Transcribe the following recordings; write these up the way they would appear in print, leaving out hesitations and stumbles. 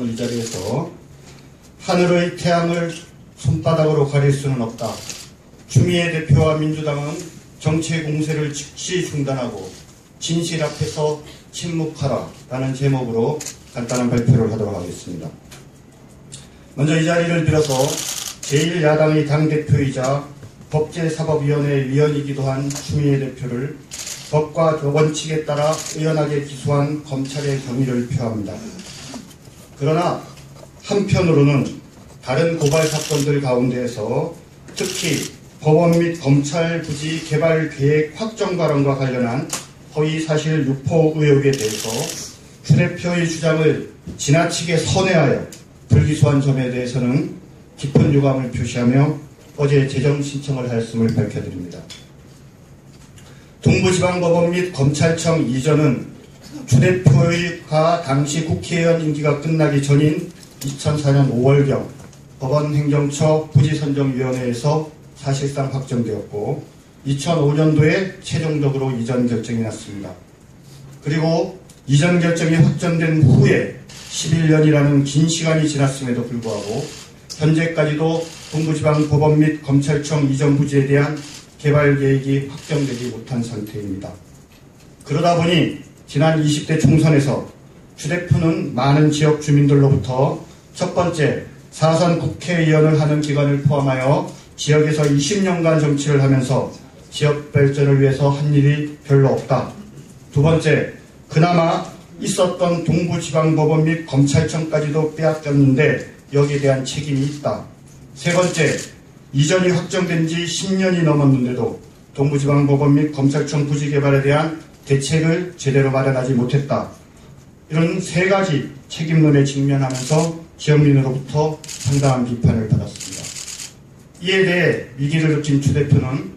오늘 이 자리에서 하늘의 태양을 손바닥으로 가릴 수는 없다. 추미애 대표와 민주당은 정치 공세를 즉시 중단하고 진실 앞에서 침묵하라 라는 제목으로 간단한 발표를 하도록 하겠습니다. 먼저 이 자리를 빌어서 제1야당의 당대표이자 법제사법위원회 위원이기도 한 추미애 대표를 법과 원칙에 따라 의연하게 기소한 검찰의 경의를 표합니다. 그러나 한편으로는 다른 고발 사건들 가운데에서 특히 법원 및 검찰 부지 개발 계획 확정 발언과 관련한 허위사실 유포 의혹에 대해서 추 대표의 주장을 지나치게 선회하여 불기소한 점에 대해서는 깊은 유감을 표시하며 어제 재정 신청을 하였음을 밝혀드립니다. 동부지방법원 및 검찰청 이전은 추 대표가 당시 국회의원 임기가 끝나기 전인 2004년 5월경 법원행정처 부지선정위원회에서 사실상 확정되었고 2005년도에 최종적으로 이전 결정이 났습니다. 그리고 이전 결정이 확정된 후에 11년이라는 긴 시간이 지났음에도 불구하고 현재까지도 동부지방법원 및 검찰청 이전 부지에 대한 개발 계획이 확정되지 못한 상태입니다. 그러다 보니 지난 20대 총선에서 추 대표는 많은 지역 주민들로부터 첫 번째, 4선 국회의원을 하는 기간을 포함하여 지역에서 20년간 정치를 하면서 지역 발전을 위해서 한 일이 별로 없다. 두 번째, 그나마 있었던 동부지방법원 및 검찰청까지도 빼앗겼는데 여기에 대한 책임이 있다. 세 번째, 이전이 확정된 지 10년이 넘었는데도 동부지방법원 및 검찰청 부지 개발에 대한 대책을 제대로 마련하지 못했다. 이런 세 가지 책임론에 직면하면서 지역민으로부터 상당한 비판을 받았습니다. 이에 대해 위기를 느낀 추 대표는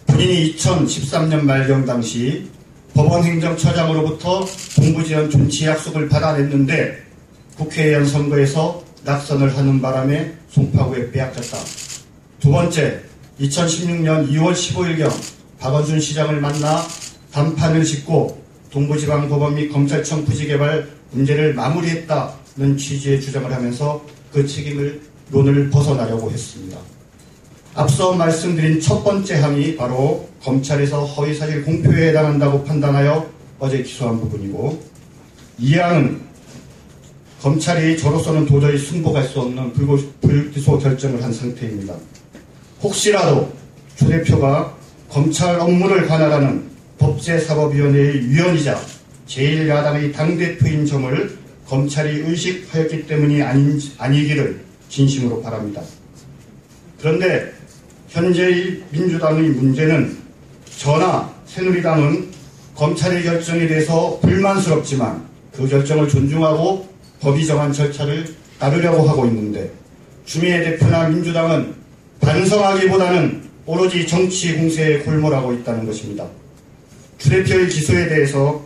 본인이 2013년 말경 당시 법원행정처장으로부터 동부지원 존치 약속을 받아냈는데 국회의원 선거에서 낙선을 하는 바람에 송파구에 빼앗겼다. 두 번째, 2016년 2월 15일경 박원순 시장을 만나 단판을 짓고 동부지방법원 및 검찰청 부지 개발 문제를 마무리했다는 취지의 주장을 하면서 그 책임론을 벗어나려고 했습니다. 앞서 말씀드린 첫 번째 항이 바로 검찰에서 허위사실 공표에 해당한다고 판단하여 어제 기소한 부분이고, 이 항은 검찰이 저로서는 도저히 승복할 수 없는 불기소 결정을 한 상태입니다. 혹시라도 추 대표가 검찰 업무를 관할하는 법제사법위원회의 위원이자 제1야당의 당대표인 점을 검찰이 의식하였기 때문이 아니기를 진심으로 바랍니다. 그런데 현재의 민주당의 문제는 저나 새누리당은 검찰의 결정에 대해서 불만스럽지만 그 결정을 존중하고 법이 정한 절차를 따르려고 하고 있는데, 추미애 대표나 민주당은 반성하기보다는 오로지 정치 공세에 골몰하고 있다는 것입니다. 추 대표의 기소에 대해서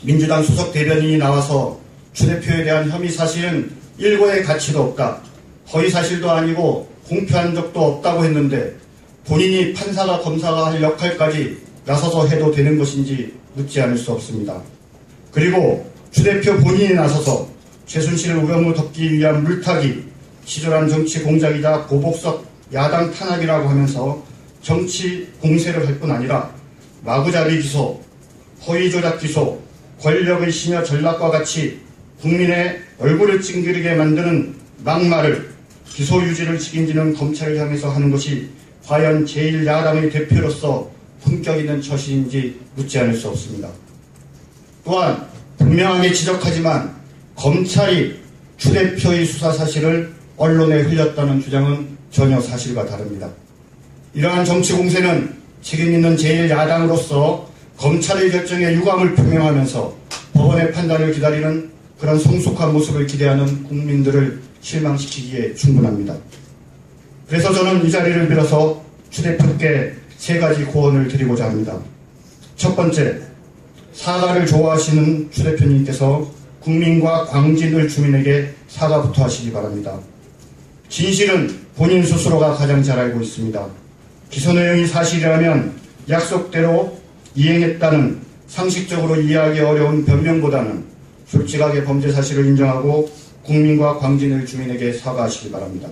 민주당 수석 대변인이 나와서 추 대표에 대한 혐의 사실은 일고의 가치도 없다, 허위 사실도 아니고 공표한 적도 없다고 했는데 본인이 판사가 검사가 할 역할까지 나서서 해도 되는 것인지 묻지 않을 수 없습니다. 그리고 추 대표 본인이 나서서 최순실 우병우 덮기 위한 물타기, 치졸한 정치 공작이자 보복적 야당 탄압이라고 하면서 정치 공세를 할 뿐 아니라 마구잡이 기소, 허위 조작 기소, 권력의 심여 전락과 같이 국민의 얼굴을 찡그리게 만드는 막말을, 기소 유지를 책임지는 검찰을 향해서 하는 것이 과연 제1야당의 대표로서 품격 있는 처신인지 묻지 않을 수 없습니다. 또한 분명하게 지적하지만 검찰이 추 대표의 수사 사실을 언론에 흘렸다는 주장은 전혀 사실과 다릅니다. 이러한 정치 공세는 책임있는 제1야당으로서 검찰의 결정에 유감을 표명하면서 법원의 판단을 기다리는 그런 성숙한 모습을 기대하는 국민들을 실망시키기에 충분합니다. 그래서 저는 이 자리를 빌어서 추 대표께 세 가지 고언을 드리고자 합니다. 첫 번째, 사과를 좋아하시는 추 대표님께서 국민과 광진을 주민에게 사과부터 하시기 바랍니다. 진실은 본인 스스로가 가장 잘 알고 있습니다. 기소 내용이 사실이라면 약속대로 이행했다는 상식적으로 이해하기 어려운 변명보다는 솔직하게 범죄 사실을 인정하고 국민과 광진의 주민에게 사과하시기 바랍니다.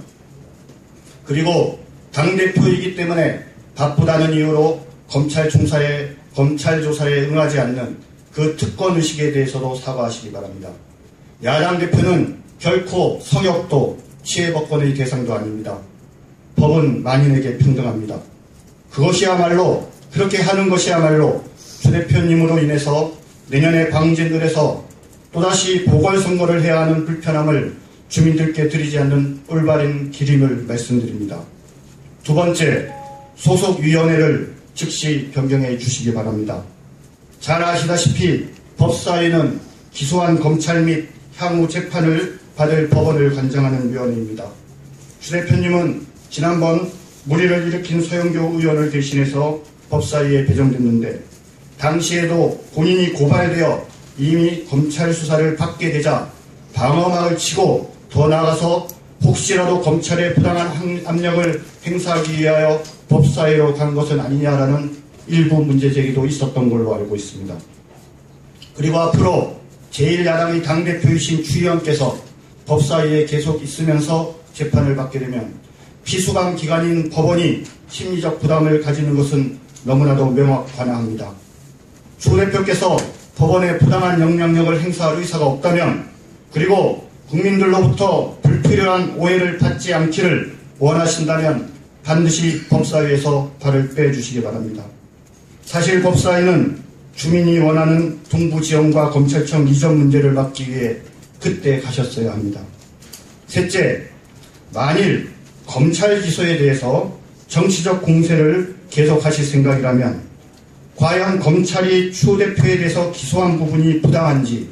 그리고 당대표이기 때문에 바쁘다는 이유로 검찰 조사에 응하지 않는 그 특권의식에 대해서도 사과하시기 바랍니다. 야당 대표는 결코 성역도 치해법권의 대상도 아닙니다. 법은 만인에게 평등합니다. 그렇게 하는 것이야말로 주 대표님으로 인해서 내년에 광진을에서 또다시 보궐선거를 해야 하는 불편함을 주민들께 드리지 않는 올바른 길임을 말씀드립니다. 두 번째, 소속위원회를 즉시 변경해 주시기 바랍니다. 잘 아시다시피 법사위는 기소한 검찰 및 향후 재판을 받을 법원을 관장하는 위원회입니다. 주 대표님은 지난번 물의를 일으킨 서영교 의원을 대신해서 법사위에 배정됐는데 당시에도 본인이 고발되어 이미 검찰 수사를 받게 되자 방어막을 치고 더 나아가서 혹시라도 검찰에 부당한 압력을 행사하기 위하여 법사위로 간 것은 아니냐라는 일부 문제 제기도 있었던 걸로 알고 있습니다. 그리고 앞으로 제1야당의 당대표이신 추 의원께서 법사위에 계속 있으면서 재판을 받게 되면 피수감 기관인 법원이 심리적 부담을 가지는 것은 너무나도 명확하나합니다. 주 대표께서 법원에 부당한 영향력을 행사할 의사가 없다면 그리고 국민들로부터 불필요한 오해를 받지 않기를 원하신다면 반드시 법사위에서 발을 빼주시기 바랍니다. 사실 법사위는 주민이 원하는 동부지원과 검찰청 이전 문제를 막기 위해 그때 가셨어야 합니다. 셋째, 만일 검찰 기소에 대해서 정치적 공세를 계속하실 생각이라면 과연 검찰이 추 대표에 대해서 기소한 부분이 부당한지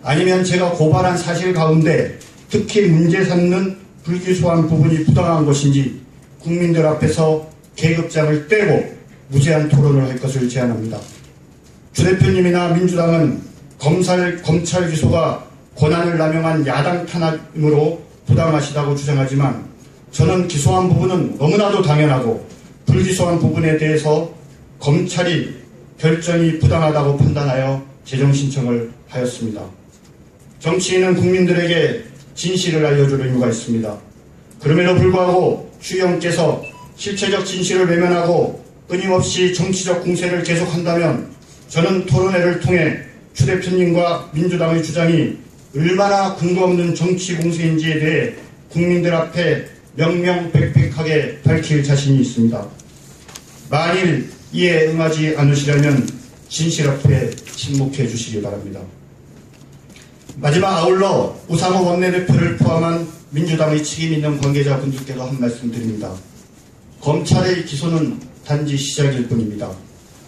아니면 제가 고발한 사실 가운데 특히 문제 삼는 불기소한 부분이 부당한 것인지 국민들 앞에서 계급장을 떼고 무제한 토론을 할 것을 제안합니다. 주 대표님이나 민주당은 검찰 기소가 권한을 남용한 야당 탄압으로 부당하시다고 주장하지만 저는 기소한 부분은 너무나도 당연하고 불기소한 부분에 대해서 검찰이 결정이 부당하다고 판단하여 재정 신청을 하였습니다. 정치인은 국민들에게 진실을 알려줄 의무가 있습니다. 그럼에도 불구하고 추 의원께서 실체적 진실을 외면하고 끊임없이 정치적 공세를 계속한다면 저는 토론회를 통해 추 대표님과 민주당의 주장이 얼마나 근거 없는 정치 공세인지에 대해 국민들 앞에 명명백백하게 밝힐 자신이 있습니다. 만일 이에 응하지 않으시려면 진실 앞에 침묵해 주시기 바랍니다. 마지막 아울러 우상호 원내대표를 포함한 민주당의 책임 있는 관계자분들께도 한 말씀 드립니다. 검찰의 기소는 단지 시작일 뿐입니다.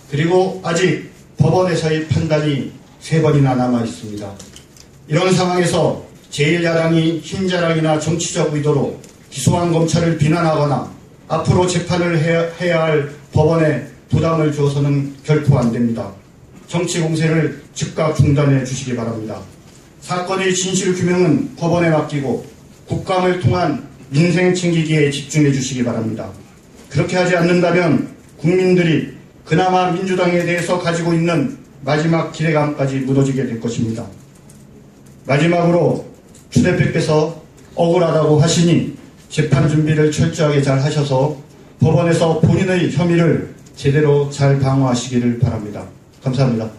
그리고 아직 법원에서의 판단이 3번이나 남아 있습니다. 이런 상황에서 제1야당이 힘자랑이나 정치적 의도로 기소한 검찰을 비난하거나 앞으로 재판을 해야 할 법원에 부담을 주어서는 결코 안 됩니다. 정치 공세를 즉각 중단해 주시기 바랍니다. 사건의 진실 규명은 법원에 맡기고 국감을 통한 민생 챙기기에 집중해 주시기 바랍니다. 그렇게 하지 않는다면 국민들이 그나마 민주당에 대해서 가지고 있는 마지막 기대감까지 무너지게 될 것입니다. 마지막으로 추 대표께서 억울하다고 하시니 재판 준비를 철저하게 잘 하셔서 법원에서 본인의 혐의를 제대로 잘 방어하시기를 바랍니다. 감사합니다.